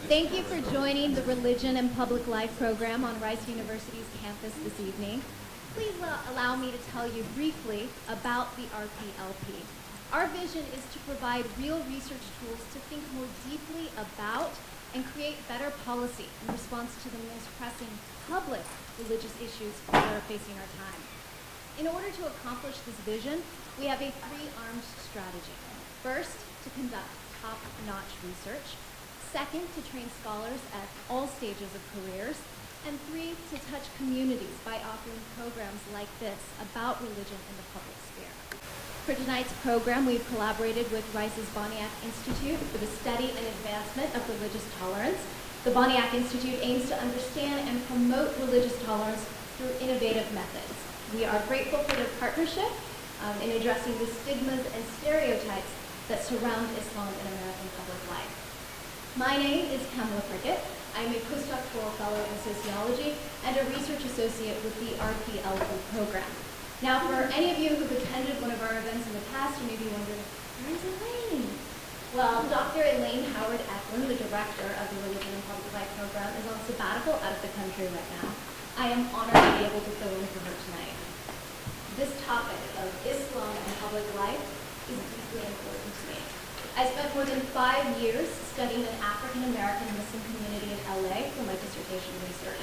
Thank you for joining the Religion and Public Life program on Rice University's campus this evening. Please allow me to tell you briefly about the RPLP. Our vision is to provide real research tools to think more deeply about and create better policy in response to the most pressing public religious issues that are facing our time. In order to accomplish this vision, we have a three-armed strategy. First, to conduct top-notch research. Second, to train scholars at all stages of careers. And three, to touch communities by offering programs like this about religion in the public sphere. For tonight's program, we've collaborated with Rice's Boniuk Institute for the study and advancement of religious tolerance. The Boniuk Institute aims to understand and promote religious tolerance through innovative methods. We are grateful for their partnership in addressing the stigmas and stereotypes that surround Islam in American public life. My name is Pamela Prickett. I am a postdoctoral fellow in sociology and a research associate with the RPLP program. Now, for any of you who've attended one of our events in the past, you may be wondering, where's Elaine? Well, Dr. Elaine Howard-Eklund, the director of the Religion and Public Life program, is on sabbatical out of the country right now. I am honored to be able to fill in for her tonight. This topic of Islam and public life is deeply important to me. I spent more than 5 years studying an African-American Muslim community in LA for my dissertation research.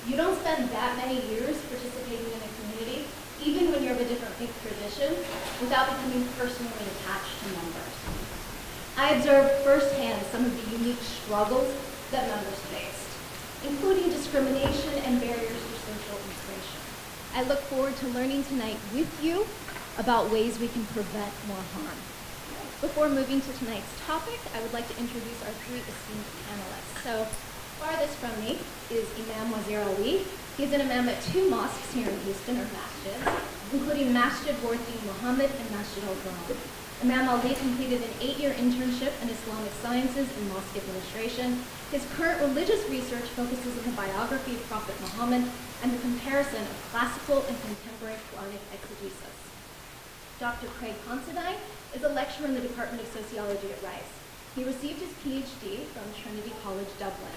You don't spend that many years participating in a community, even when you're of a different faith tradition, without becoming personally attached to members. I observed firsthand some of the unique struggles that members faced, including discrimination and barriers to social integration. I look forward to learning tonight with you about ways we can prevent more harm. Before moving to tonight's topic, I would like to introduce our three esteemed panelists. So, farthest from me is Imam Wazir Ali. He's an imam at 2 mosques here in Houston, or Masjid, including Masjid Warithud-Deen Mohammed and Masjid Al-Qur'an. Imam Ali completed an 8-year internship in Islamic sciences and mosque administration. His current religious research focuses on the biography of Prophet Mohammed and the comparison of classical and contemporary Quranic exegesis. Dr. Considine is a lecturer in the Department of Sociology at Rice. He received his PhD from Trinity College, Dublin.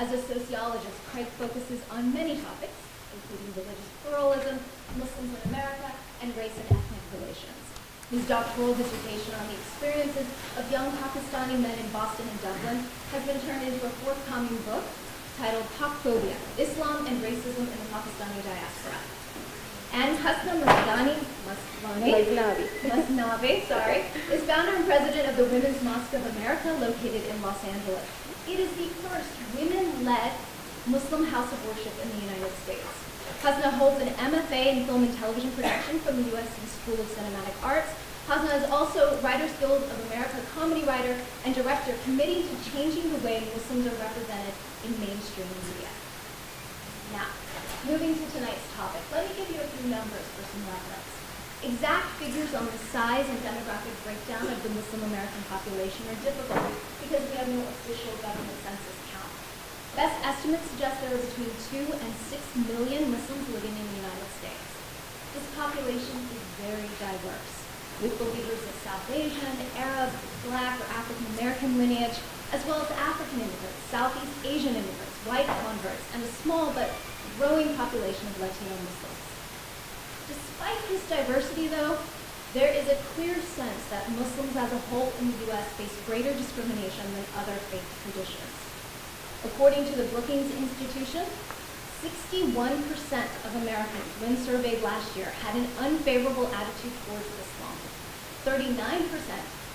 As a sociologist, Craig focuses on many topics, including religious pluralism, Muslims in America, and race and ethnic relations. His doctoral dissertation on the experiences of young Pakistani men in Boston and Dublin has been turned into a forthcoming book titled Pakphobia: Islam and Racism in the Pakistani Diaspora. And Hasna Maznavi, is founder and president of the Women's Mosque of America, located in Los Angeles. It is the first women-led Muslim house of worship in the United States. Hasna holds an MFA in film and television production from the USC School of Cinematic Arts. Hasna is also Writers Guild of America comedy writer and director committing to changing the way Muslims are represented in mainstream media. Now, moving to tonight's topic, let me give you a few numbers for some reference. Exact figures on the size and demographic breakdown of the Muslim American population are difficult because we have no official government census count. Best estimates suggest there are between 2 and 6 million Muslims living in the United States. This population is very diverse, with believers of South Asian, Arab, Black, or African American lineage, as well as African immigrants, Southeast Asian immigrants, white converts, and a small but growing population of Latino Muslims. Despite this diversity, though, there is a clear sense that Muslims as a whole in the U.S. face greater discrimination than other faith traditions. According to the Brookings Institution, 61% of Americans, when surveyed last year, had an unfavorable attitude towards Islam. 39%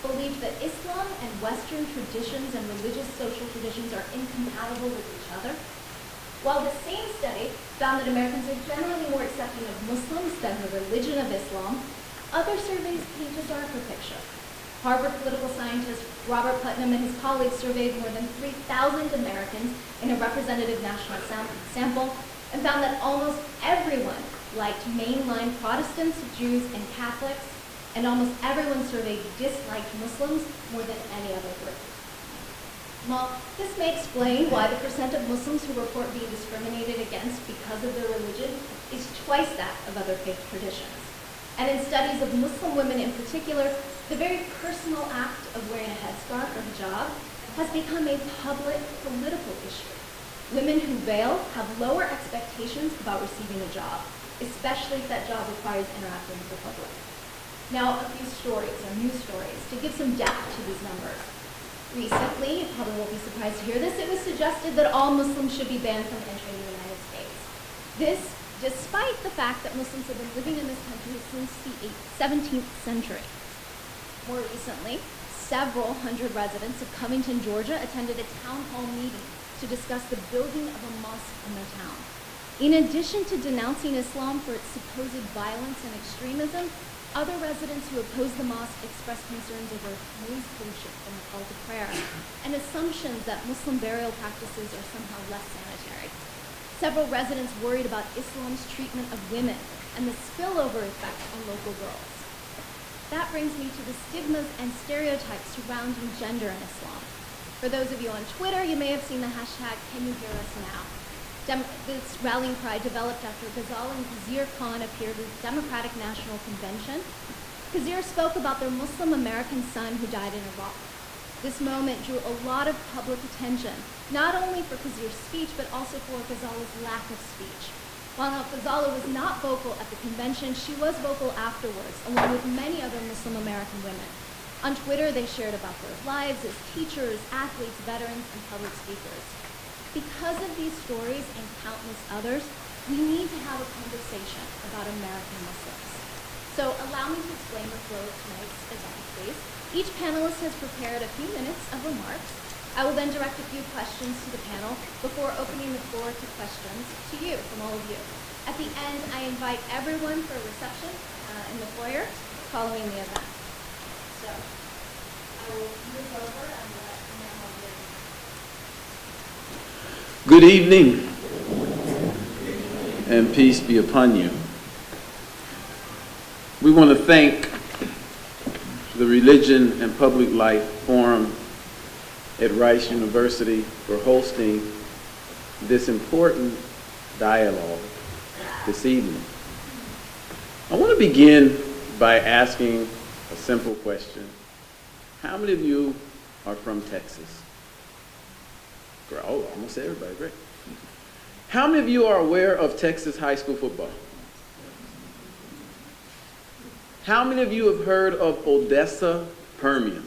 believed that Islam and Western traditions and religious social traditions are incompatible with each other. While the same study found that Americans are generally more accepting of Muslims than the religion of Islam, other surveys paint a darker picture. Harvard political scientist Robert Putnam and his colleagues surveyed more than 3,000 Americans in a representative national sample and found that almost everyone liked mainline Protestants, Jews, and Catholics, and almost everyone surveyed disliked Muslims more than any other group. Well, this may explain why the percent of Muslims who report being discriminated against because of their religion is twice that of other faith traditions. And in studies of Muslim women in particular, the very personal act of wearing a headscarf or hijab has become a public political issue. Women who veil have lower expectations about receiving a job, especially if that job requires interacting with the public. Now, a few stories, or news stories, to give some depth to these numbers. Recently, you probably won't be surprised to hear this, it was suggested that all Muslims should be banned from entering the United States. This, despite the fact that Muslims have been living in this country since the 17th century. More recently, several hundred residents of Covington, Georgia attended a town hall meeting to discuss the building of a mosque in their town. In addition to denouncing Islam for its supposed violence and extremism, other residents who opposed the mosque expressed concerns over noise pollution from the call to prayer and assumptions that Muslim burial practices are somehow less sanitary. Several residents worried about Islam's treatment of women and the spillover effect on local girls. That brings me to the stigmas and stereotypes surrounding gender in Islam. For those of you on Twitter, you may have seen the hashtag #CanYouHearUsNow. This rallying cry developed after Ghazal and Lazier Khan appeared at the Democratic National Convention. Lazier spoke about their Muslim American son who died in Iraq. This moment drew a lot of public attention, not only for Lazier's speech, but also for Ghazal's lack of speech. While Ghazala was not vocal at the convention, she was vocal afterwards, along with many other Muslim American women. On Twitter, they shared about their lives as teachers, athletes, veterans, and public speakers. Because of these stories and countless others, we need to have a conversation about American Muslims. So allow me to explain the flow of tonight's event, please. Each panelist has prepared a few minutes of remarks. I will then direct a few questions to the panel before opening the floor to questions to you, from all of you. At the end, I invite everyone for a reception in the foyer following the event. So I will move over and let Imam Wazir Ali. Good evening, and peace be upon you. We want to thank the Religion and Public Life Forum at Rice University for hosting this important dialogue this evening. I want to begin by asking a simple question. How many of you are from Texas? Oh, almost everybody, great. How many of you are aware of Texas high school football? How many of you have heard of Odessa Permian?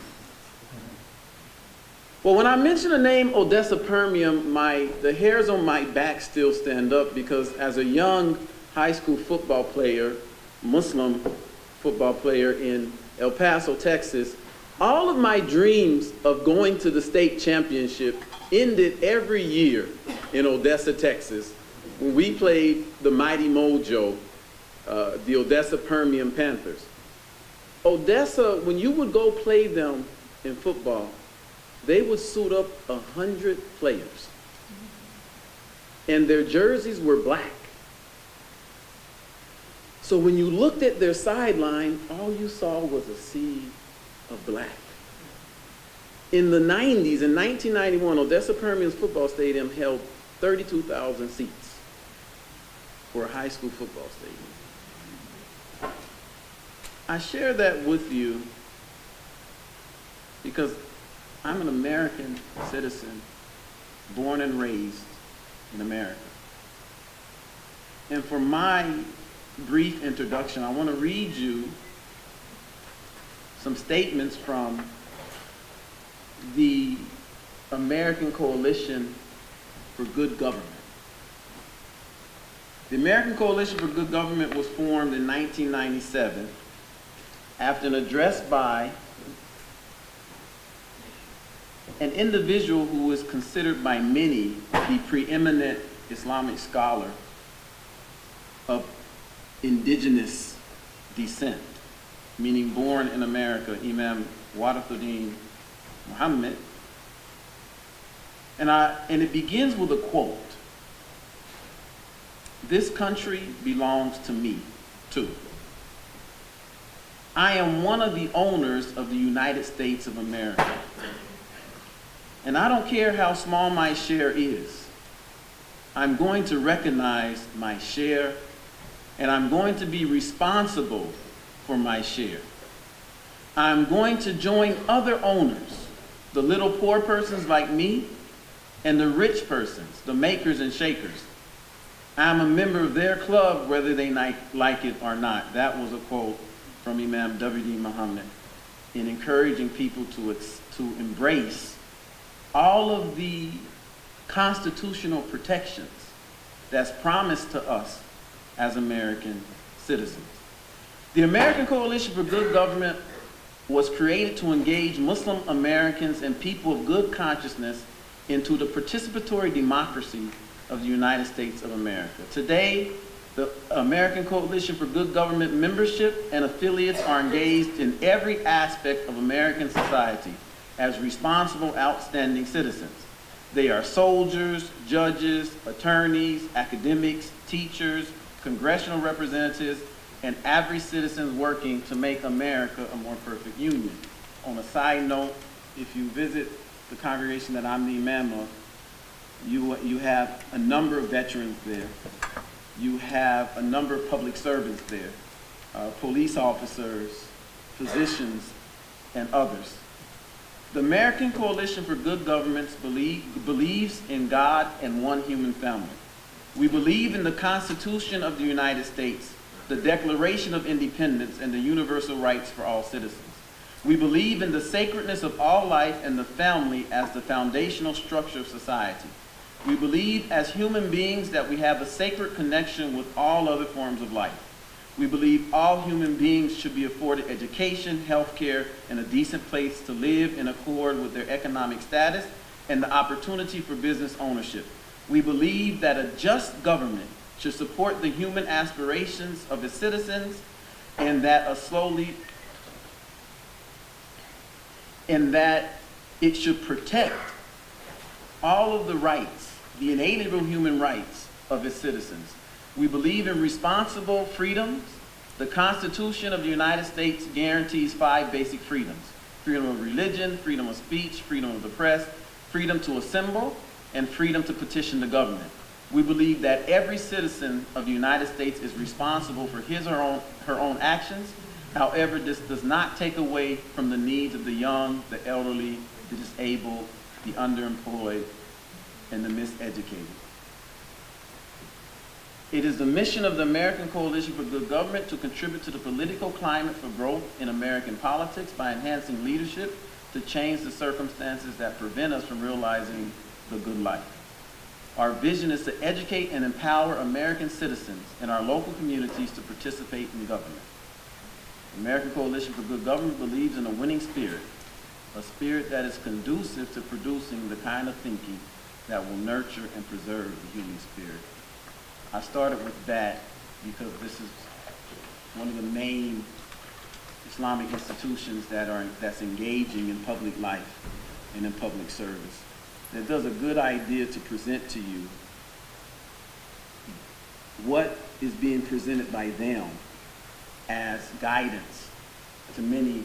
Well, when I mention the name Odessa Permian, the hairs on my back still stand up, because as a young high school football player, Muslim football player in El Paso, Texas, all of my dreams of going to the state championship ended every year in Odessa, Texas, when we played the Mighty Mojo, the Odessa Permian Panthers. Odessa, when you would go play them in football, they would suit up 100 players, and their jerseys were black. So when you looked at their sideline, all you saw was a sea of black. In the 90s, in 1991, Odessa Permian's football stadium held 32,000 seats for a high school football stadium. I share that with you because I'm an American citizen, born and raised in America. And for my brief introduction, I want to read you some statements from the American Coalition for Good Government. The American Coalition for Good Government was formed in 1997 after an address by an individual who is considered by many the preeminent Islamic scholar of indigenous descent, meaning born in America, Imam Warithud-Deen Mohammed. And it begins with a quote. "This country belongs to me, too. I am one of the owners of the United States of America. And I don't care how small my share is. I'm going to recognize my share, and I'm going to be responsible for my share. I'm going to join other owners the little poor persons like me, and the rich persons, the makers and shakers. I'm a member of their club whether they like it or not. That was a quote from Imam W.D. Mohammed in encouraging people to embrace all of the constitutional protections that's promised to us as American citizens. The American Coalition for Good Government was created to engage Muslim Americans and people of good consciousness into the participatory democracy of the United States of America. Today, the American Coalition for Good Government membership and affiliates are engaged in every aspect of American society as responsible, outstanding citizens. They are soldiers, judges, attorneys, academics, teachers, congressional representatives, and average citizens working to make America a more perfect union. On a side note, if you visit the congregation that I'm the imam of, you have a number of veterans there. You have a number of public servants there, police officers, physicians, and others. The American Coalition for Good Governments believes in God and one human family. We believe in the Constitution of the United States, the Declaration of Independence, and the universal rights for all citizens. We believe in the sacredness of all life and the family as the foundational structure of society. We believe as human beings that we have a sacred connection with all other forms of life. We believe all human beings should be afforded education, health care, and a decent place to live in accord with their economic status and the opportunity for business ownership. We believe that a just government should support the human aspirations of its citizens and that it should protect all of the rights, the inalienable human rights of its citizens. We believe in responsible freedoms. The Constitution of the United States guarantees 5 basic freedoms: freedom of religion, freedom of speech, freedom of the press, freedom to assemble, and freedom to petition the government. We believe that every citizen of the United States is responsible for his or her own actions. However, this does not take away from the needs of the young, the elderly, the disabled, the underemployed, and the miseducated. It is the mission of the American Coalition for Good Government to contribute to the political climate for growth in American politics by enhancing leadership to change the circumstances that prevent us from realizing the good life. Our vision is to educate and empower American citizens in our local communities to participate in government. The American Coalition for Good Government believes in a winning spirit, a spirit that is conducive to producing the kind of thinking that will nurture and preserve the human spirit. I started with that because this is one of the main Islamic institutions that's engaging in public life and in public service. That does a good idea to present to you what is being presented by them as guidance to many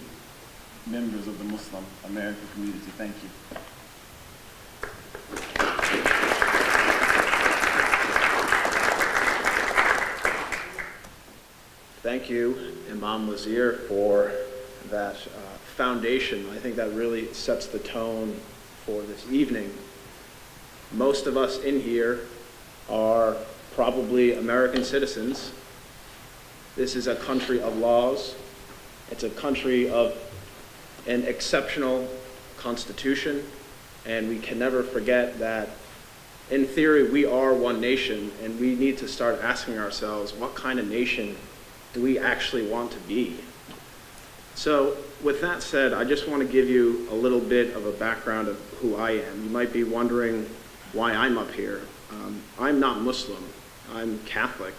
members of the Muslim American community. Thank you. Thank you, Imam Lazier, for that foundation. I think that really sets the tone for this evening. Most of us in here are probably American citizens. This is a country of laws. It's a country of an exceptional constitution, and we can never forget that in theory we are one nation, and we need to start asking ourselves, what kind of nation do we actually want to be? So with that said, I just want to give you a little bit of a background of who I am. You might be wondering why I'm up here. I'm not Muslim, I'm Catholic,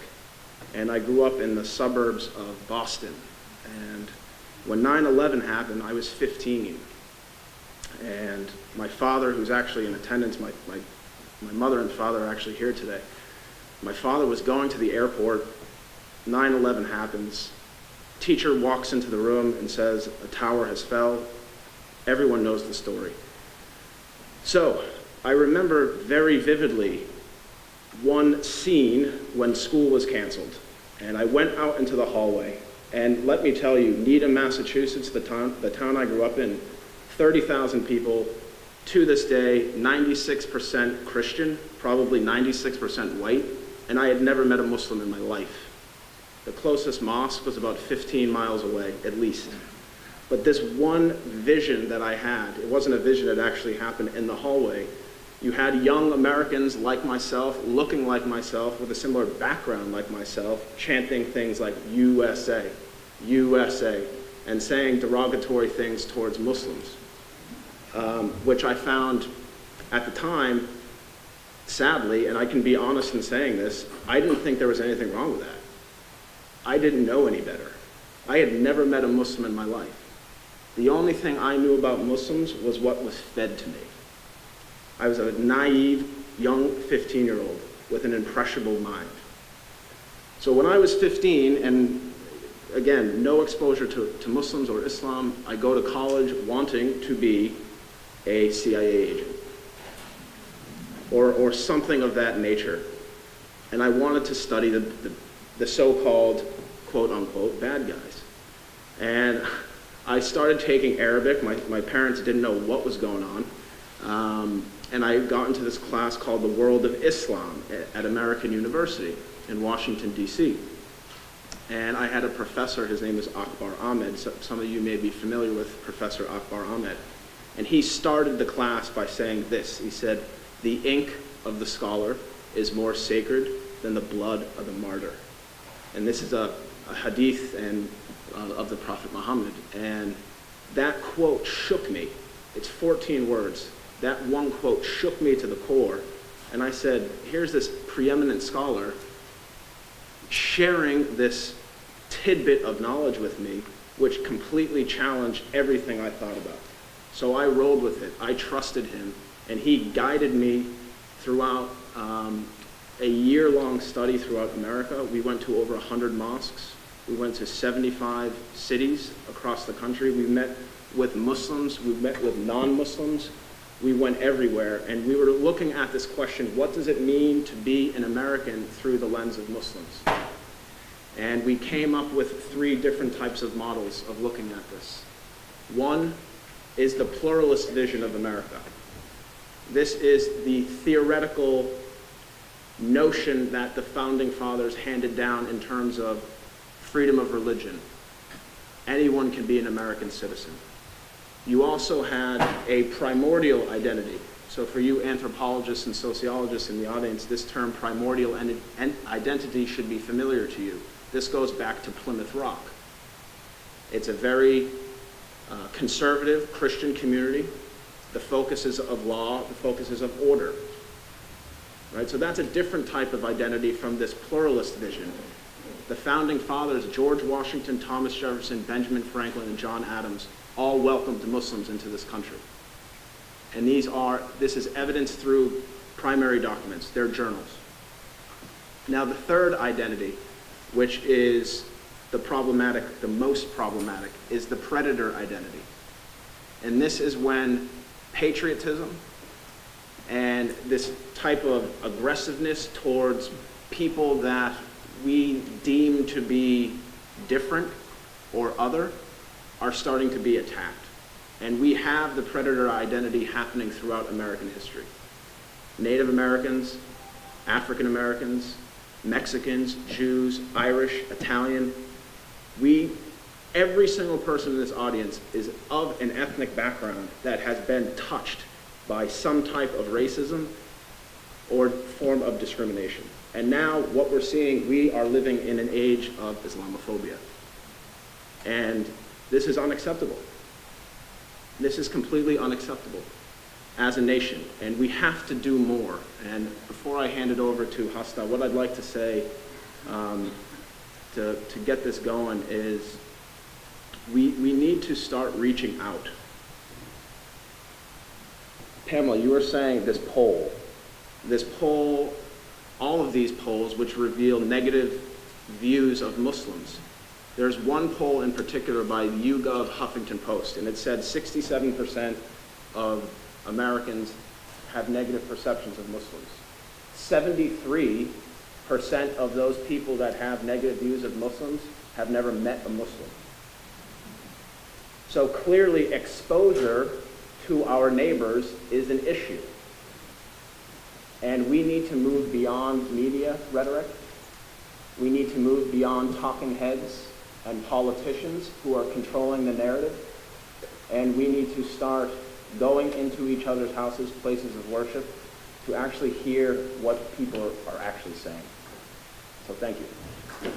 and I grew up in the suburbs of Boston. And when 9/11 happened, I was 15. And my father, who's actually in attendance, my mother and father are actually here today. My father was going to the airport. 9/11 happens. Teacher walks into the room and says, a tower has fell. Everyone knows the story. So I remember very vividly one scene when school was canceled. And I went out into the hallway. And let me tell you, Needham, Massachusetts, the town I grew up in, 30,000 people, to this day, 96% Christian, probably 96% white, and I had never met a Muslim in my life. The closest mosque was about 15 miles away, at least. But this one vision that I had, it wasn't a vision, it actually happened in the hallway. You had young Americans like myself, looking like myself, with a similar background like myself, chanting things like USA, USA, and saying derogatory things towards Muslims, which I found at the time, sadly, and I can be honest in saying this, I didn't think there was anything wrong with that. I didn't know any better. I had never met a Muslim in my life. The only thing I knew about Muslims was what was fed to me. I was a naive, young 15-year-old with an impressionable mind. So when I was 15, and again, no exposure to Muslims or Islam, I go to college wanting to be a CIA agent or something of that nature. And I wanted to study the so-called, quote-unquote, bad guys. And I started taking Arabic. My parents didn't know what was going on. And I got into this class called The World of Islam at American University in Washington, D.C. And I had a professor, his name is Akbar Ahmed. So some of you may be familiar with Professor Akbar Ahmed. And he started the class by saying this. He said, "The ink of the scholar is more sacred than the blood of the martyr." And this is a hadith of the Prophet Muhammad. And that quote shook me. It's 14 words. That one quote shook me to the core. And I said, here's this preeminent scholar sharing this tidbit of knowledge with me, which completely challenged everything I thought about. So I rolled with it. I trusted him, and he guided me throughout a year-long study throughout America. We went to over 100 mosques. We went to 75 cities across the country. We met with Muslims. We met with non-Muslims. We went everywhere, and we were looking at this question, what does it mean to be an American through the lens of Muslims? And we came up with 3 different types of models of looking at this. One is the pluralist vision of America. This is the theoretical notion that the Founding Fathers handed down in terms of freedom of religion. Anyone can be an American citizen. You also had a primordial identity. So for you anthropologists and sociologists in the audience, this term primordial identity should be familiar to you. This goes back to Plymouth Rock. It's a very conservative Christian community. The focus is of law, the focus is of order. Right? So that's a different type of identity from this pluralist vision. The Founding Fathers, George Washington, Thomas Jefferson, Benjamin Franklin, and John Adams, all welcomed Muslims into this country. And this is evidenced through primary documents, their journals. Now the third identity, which is the most problematic, is the predator identity. And this is when patriotism and this type of aggressiveness towards people that we deem to be different or other are starting to be attacked. And we have the predator identity happening throughout American history. Native Americans, African Americans, Mexicans, Jews, Irish, Italian. Every single person in this audience is of an ethnic background that has been touched by some type of racism or form of discrimination. And now what we're seeing, we are living in an age of Islamophobia. And this is unacceptable. This is completely unacceptable as a nation, and we have to do more. And before I hand it over to Hasna, what I'd like to say to get this going is we need to start reaching out. Pamela, you were saying this poll, all of these polls which reveal negative views of Muslims. There's one poll in particular by YouGov Huffington Post, and it said 67% of Americans have negative perceptions of Muslims. 73% of those people that have negative views of Muslims have never met a Muslim. So clearly exposure to our neighbors is an issue. And we need to move beyond media rhetoric. We need to move beyond talking heads and politicians who are controlling the narrative. And we need to start going into each other's houses, places of worship, to actually hear what people are actually saying. So thank you.